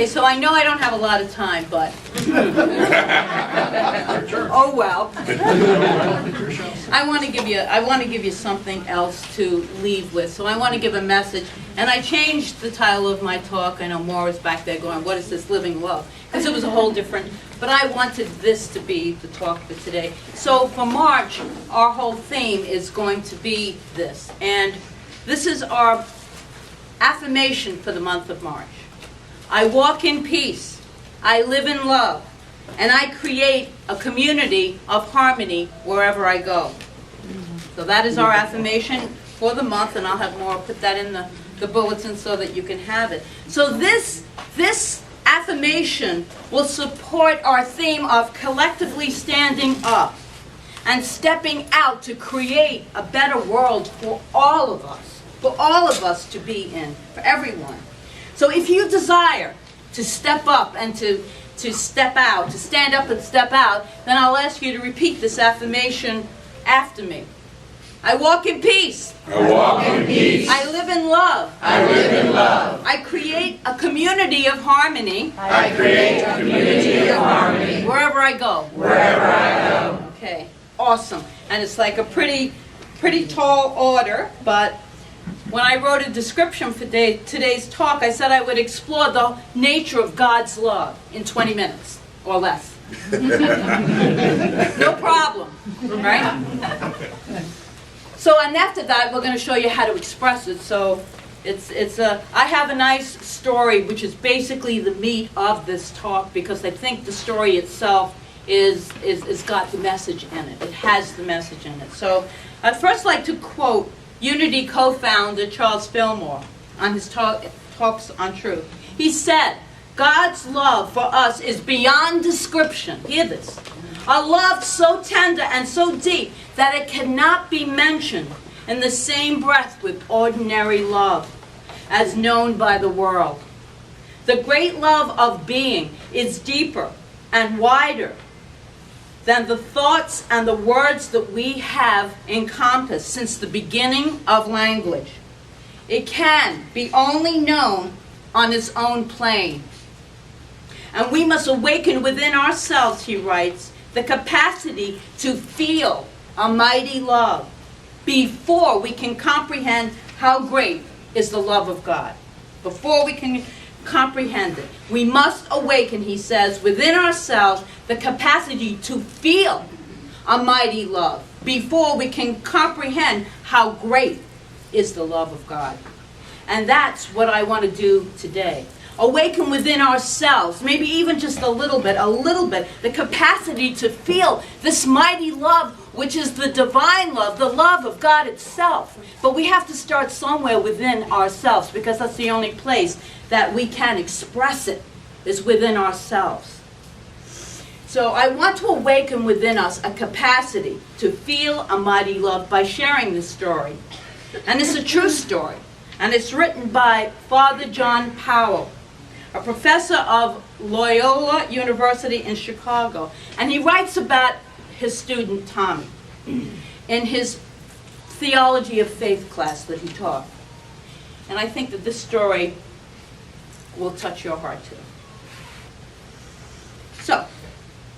Okay, so I know I don't have a lot of time, but oh well. I want to give you something else to leave with. So I want to give a message, and I changed the title of my talk. I know Maura's back there going, "What is this living love?" Because it was a whole different. But I wanted this to be the talk for today. So for March, our whole theme is going to be this, and this is our affirmation for the month of March. I walk in peace, I live in love, and I create a community of harmony wherever I go. So that is our affirmation for the month, and I'll have more put that in the bulletin so that you can have it. So this affirmation will support our theme of collectively standing up and stepping out to create a better world for all of us to be in, for everyone. So if you desire to step up and to step out, to stand up and step out, then I'll ask you to repeat this affirmation after me. I walk in peace. I walk in peace. I live in love. I live in love. I create a community of harmony. I create a community of harmony. Wherever I go. Wherever I go. Okay, awesome. And it's like a pretty tall order, but when I wrote a description for today's talk, I said I would explore the nature of God's love in 20 minutes or less. No problem, right? So, and after that, we're going to show you how to express it. So, I have a nice story, which is basically the meat of this talk, because I think the story itself is got the message in it. It has the message in it. So, I'd first like to quote Unity co-founder Charles Fillmore on his talks on truth. He said, "God's love for us is beyond description." Hear this. A love so tender and so deep that it cannot be mentioned in the same breath with ordinary love as known by the world. The great love of being is deeper and wider than the thoughts and the words that we have encompassed since the beginning of language. It can be only known on its own plane. And we must awaken within ourselves, he writes, the capacity to feel a mighty love before we can comprehend how great is the love of God. Before we can comprehend it, we must awaken, he says, within ourselves the capacity to feel a mighty love before we can comprehend how great is the love of God. And that's what I want to do today. Awaken within ourselves, maybe even just a little bit, the capacity to feel this mighty love, which is the divine love, the love of God itself. But we have to start somewhere within ourselves, because that's the only place that we can express it, is within ourselves. So I want to awaken within us a capacity to feel a mighty love by sharing this story. And it's a true story. And it's written by Father John Powell, a professor of Loyola University in Chicago. And he writes about his student Tommy in his theology of faith class that he taught. And I think that this story will touch your heart too. So,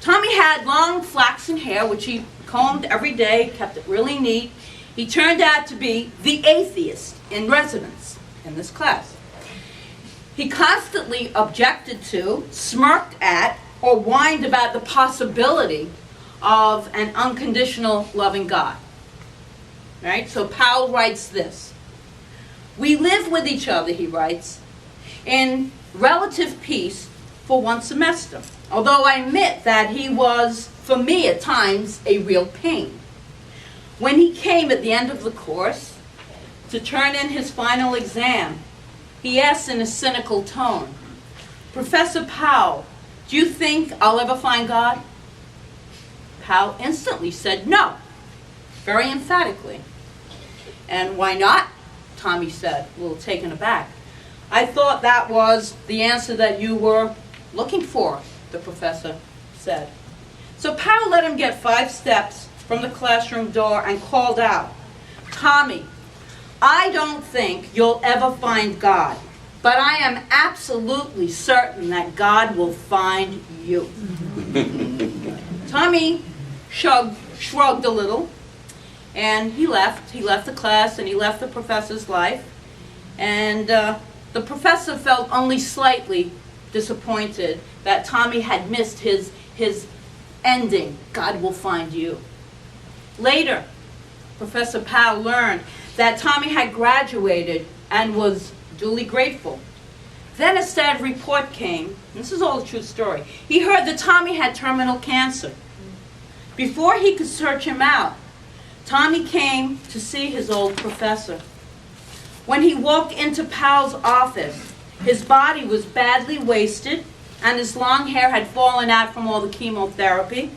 Tommy had long flaxen hair, which he combed every day, kept it really neat. He turned out to be the atheist in residence in this class. He constantly objected to, smirked at, or whined about the possibility of an unconditional loving God. Right? So Powell writes this. "We live with each other," he writes, "in relative peace for one semester, although I admit that he was, for me at times, a real pain. When he came at the end of the course to turn in his final exam, he asked in a cynical tone, 'Professor Powell, do you think I'll ever find God?' Powell instantly said no, very emphatically. 'And why not?' Tommy said, a little taken aback. 'I thought that was the answer that you were looking for,' the professor said. So Powell let him get 5 steps from the classroom door and called out, 'Tommy, I don't think you'll ever find God. but I am absolutely certain that God will find you. Tommy shrugged a little, and he left. He left the class, and he left the professor's life. And the professor felt only slightly disappointed that Tommy had missed his ending, God will find you. Later, Professor Powell learned that Tommy had graduated and was duly grateful. Then a sad report came. This is all a true story. He heard that Tommy had terminal cancer. Before he could search him out, Tommy came to see his old professor. When he walked into Powell's office, his body was badly wasted and his long hair had fallen out from all the chemotherapy.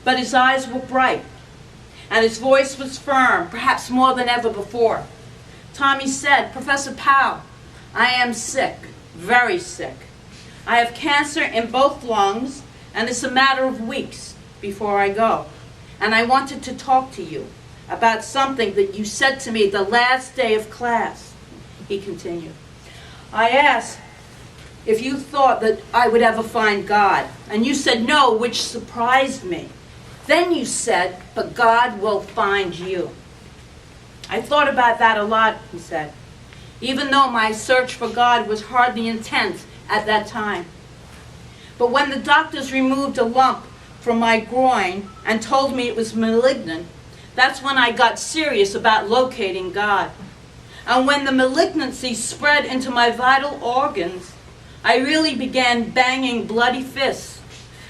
But his eyes were bright and his voice was firm, perhaps more than ever before. Tommy said, "Professor Powell, I am sick, very sick. I have cancer in both lungs, and it's a matter of weeks before I go. And I wanted to talk to you about something that you said to me the last day of class," he continued. "I asked if you thought that I would ever find God, and you said no, which surprised me. Then you said, but God will find you. I thought about that a lot," he said, "even though my search for God was hardly intense at that time. But when the doctors removed a lump from my groin and told me it was malignant, that's when I got serious about locating God. And when the malignancy spread into my vital organs, I really began banging bloody fists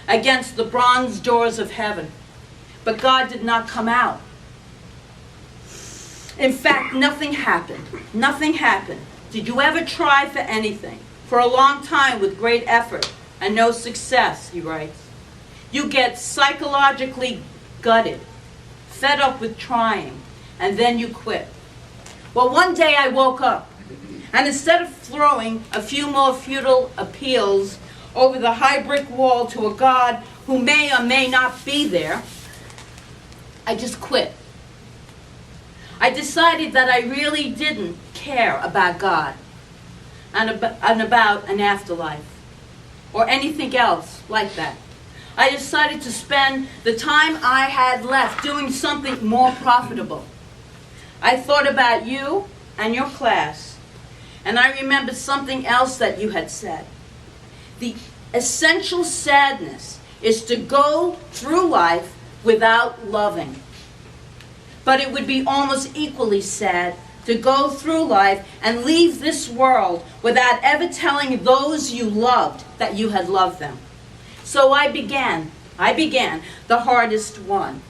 against the bronze doors of heaven. But God did not come out. In fact, nothing happened. Nothing happened. Did you ever try for anything? For a long time with great effort and no success," he writes. "You get psychologically gutted, fed up with trying, and then you quit. Well, one day I woke up, and instead of throwing a few more futile appeals over the high brick wall to a God who may or may not be there, I just quit. I decided that I really didn't care about God and about an afterlife or anything else like that. I decided to spend the time I had left doing something more profitable. I thought about you and your class, and I remembered something else that you had said. The essential sadness is to go through life without loving. But it would be almost equally sad to go through life and leave this world without ever telling those you loved that you had loved them. So I began the hardest one.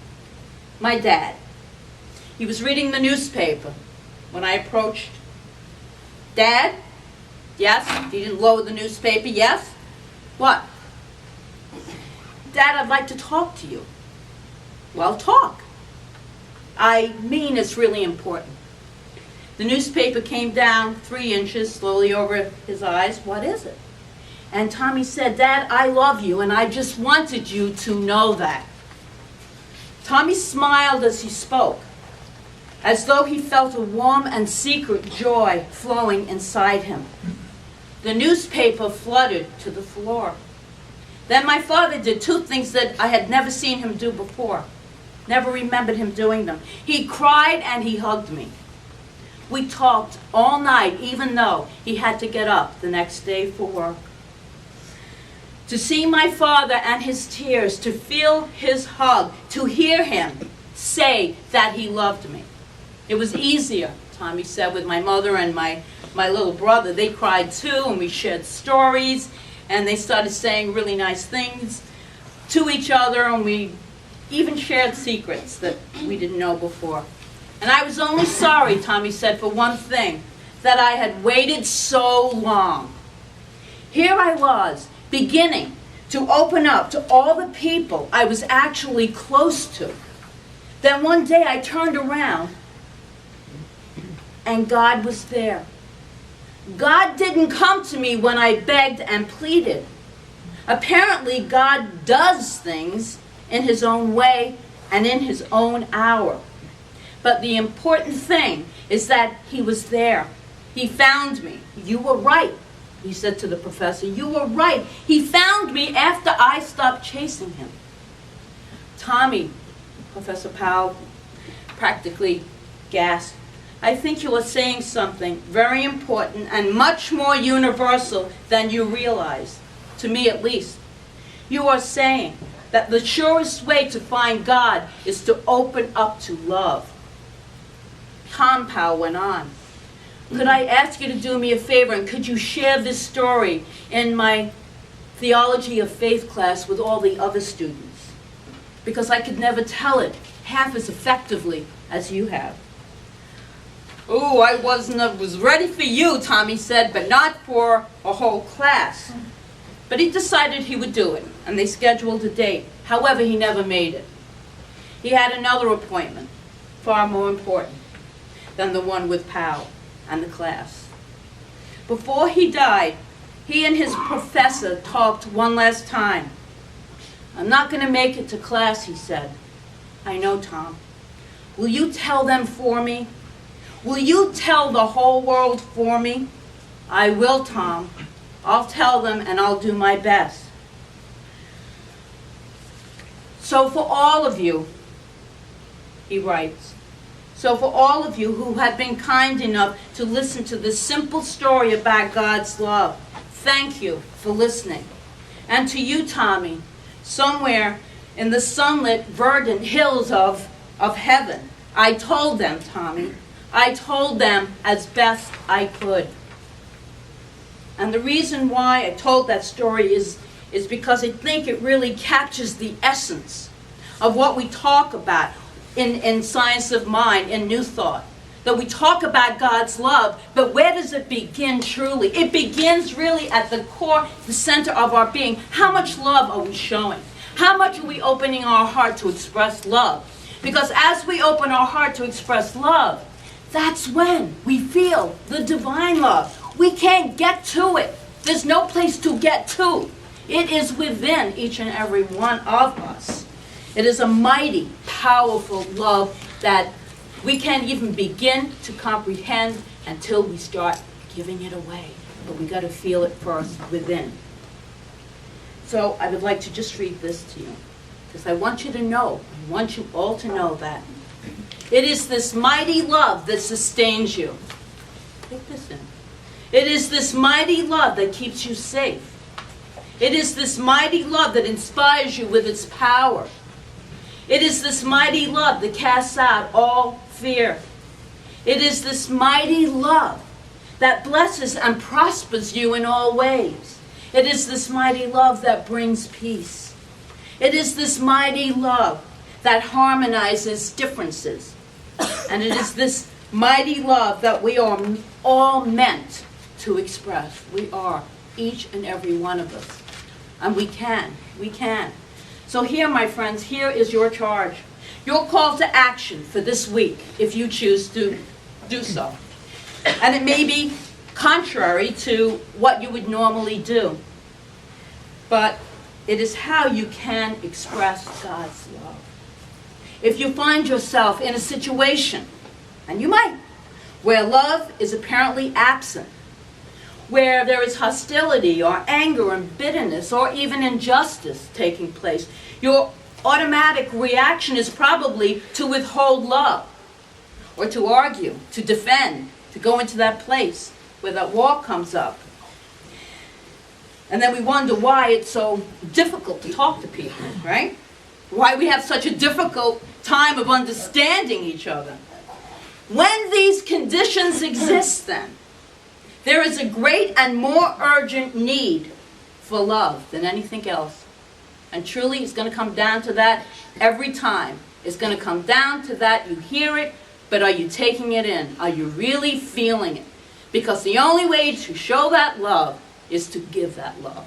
My dad. He was reading the newspaper when I approached. "Dad?" "Yes?" He didn't lower the newspaper. "Yes?" "What?" "Dad, I'd like to talk to you." "Well, talk." "I mean, it's really important." The newspaper came down 3 inches slowly over his eyes. "What is it?" And Tommy said, "Dad, I love you, and I just wanted you to know that." Tommy smiled as he spoke, as though he felt a warm and secret joy flowing inside him. The newspaper fluttered to the floor. Then my father did 2 things that I had never seen him do before. Never remembered him doing them. He cried and he hugged me. We talked all night, even though he had to get up the next day for work. To see my father and his tears, to feel his hug, to hear him say that he loved me. It was easier, Tommy said, with my mother and my little brother. They cried too, and we shared stories, and they started saying really nice things to each other, and we even shared secrets that we didn't know before. And I was only sorry, Tommy said, for one thing, that I had waited so long. Here I was, beginning to open up to all the people I was actually close to. Then one day I turned around, and God was there. God didn't come to me when I begged and pleaded. Apparently, God does things in his own way and in his own hour. But the important thing is that he was there. He found me. You were right, he said to the professor. You were right. He found me after I stopped chasing him. Tommy, Professor Powell practically gasped. I think you are saying something very important and much more universal than you realize, to me at least. You are saying that the surest way to find God is to open up to love. Tom Powell went on. Could I ask you to do me a favor, and could you share this story in my Theology of Faith class with all the other students? Because I could never tell it half as effectively as you have. Oh, I was ready for you, Tommy said, but not for a whole class. But he decided he would do it, and they scheduled a date. However, he never made it. He had another appointment, far more important than the one with Powell and the class. Before he died, he and his professor talked one last time. I'm not going to make it to class, he said. I know, Tom. Will you tell them for me? Will you tell the whole world for me? I will, Tom. I'll tell them and I'll do my best. So for all of you, he writes, so for all of you who have been kind enough to listen to this simple story about God's love, thank you for listening. And to you, Tommy, somewhere in the sunlit, verdant hills of heaven, I told them, Tommy, I told them as best I could. And the reason why I told that story is because I think it really captures the essence of what we talk about in Science of Mind, in New Thought. That we talk about God's love, but where does it begin truly? It begins really at the core, the center of our being. How much love are we showing? How much are we opening our heart to express love? Because as we open our heart to express love, that's when we feel the divine love. We can't get to it. There's no place to get to. It is within each and every one of us. It is a mighty, powerful love that we can't even begin to comprehend until we start giving it away. But we got to feel it first within. So I would like to just read this to you, because I want you to know, I want you all to know that it is this mighty love that sustains you. Take this in. It is this mighty love that keeps you safe. It is this mighty love that inspires you with its power. It is this mighty love that casts out all fear. It is this mighty love that blesses and prospers you in all ways. It is this mighty love that brings peace. It is this mighty love that harmonizes differences. And it is this mighty love that we are all meant to express. We are, each and every one of us. And we can. So here, my friends, here is your charge. Your call to action for this week, if you choose to do so. And it may be contrary to what you would normally do. But it is how you can express God's love. If you find yourself in a situation, and you might, where love is apparently absent, where there is hostility or anger and bitterness or even injustice taking place, your automatic reaction is probably to withhold love or to argue, to defend, to go into that place where that wall comes up. And then we wonder why it's so difficult to talk to people, right? Why we have such a difficult time of understanding each other. When these conditions exist, then, there is a great and more urgent need for love than anything else. And truly, it's going to come down to that every time. It's going to come down to that. You hear it, but are you taking it in? Are you really feeling it? Because the only way to show that love is to give that love.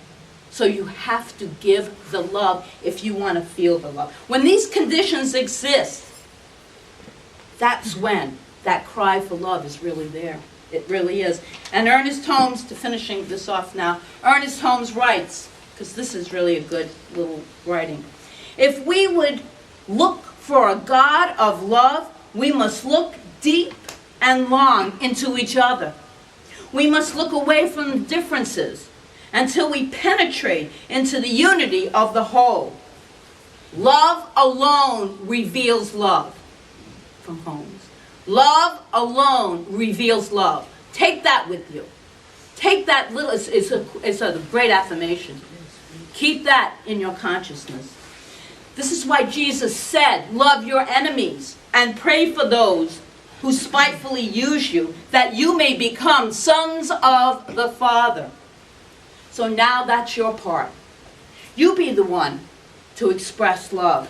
So you have to give the love if you want to feel the love. When these conditions exist, that's when that cry for love is really there. It really is. And Ernest Holmes, to finishing this off now, Ernest Holmes writes, because this is really a good little writing. If we would look for a God of love, we must look deep and long into each other. We must look away from differences until we penetrate into the unity of the whole. Love alone reveals love. From Holmes. Love alone reveals love. Take that with you. Take that little, it's a great affirmation. Keep that in your consciousness. This is why Jesus said, love your enemies and pray for those who spitefully use you, that you may become sons of the Father. So now that's your part. You be the one to express love.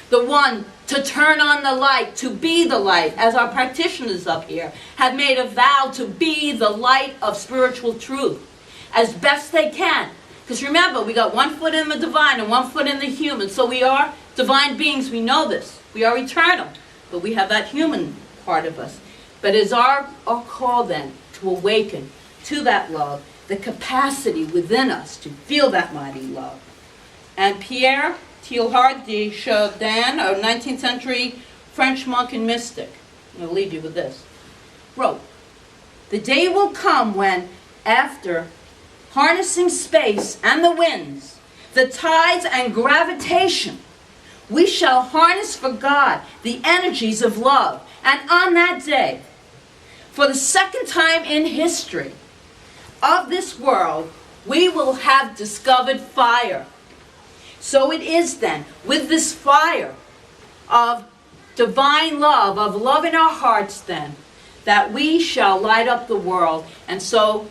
The one to turn on the light, to be the light, as our practitioners up here have made a vow to be the light of spiritual truth as best they can. Because remember, we got 1 foot in the divine and 1 foot in the human. So we are divine beings, we know this. We are eternal, but we have that human part of us. But it's our call then to awaken to that love, the capacity within us to feel that mighty love. And Pierre Teilhard de Chardin, a 19th century French monk and mystic, I'm going to leave you with this, wrote, "The day will come when, after harnessing space and the winds, the tides and gravitation, we shall harness for God the energies of love. And on that day, for the second time in history of this world, we will have discovered fire." So it is then, with this fire of divine love, of love in our hearts then, that we shall light up the world. And so,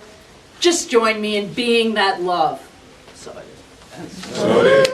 just join me in being that love. So it is.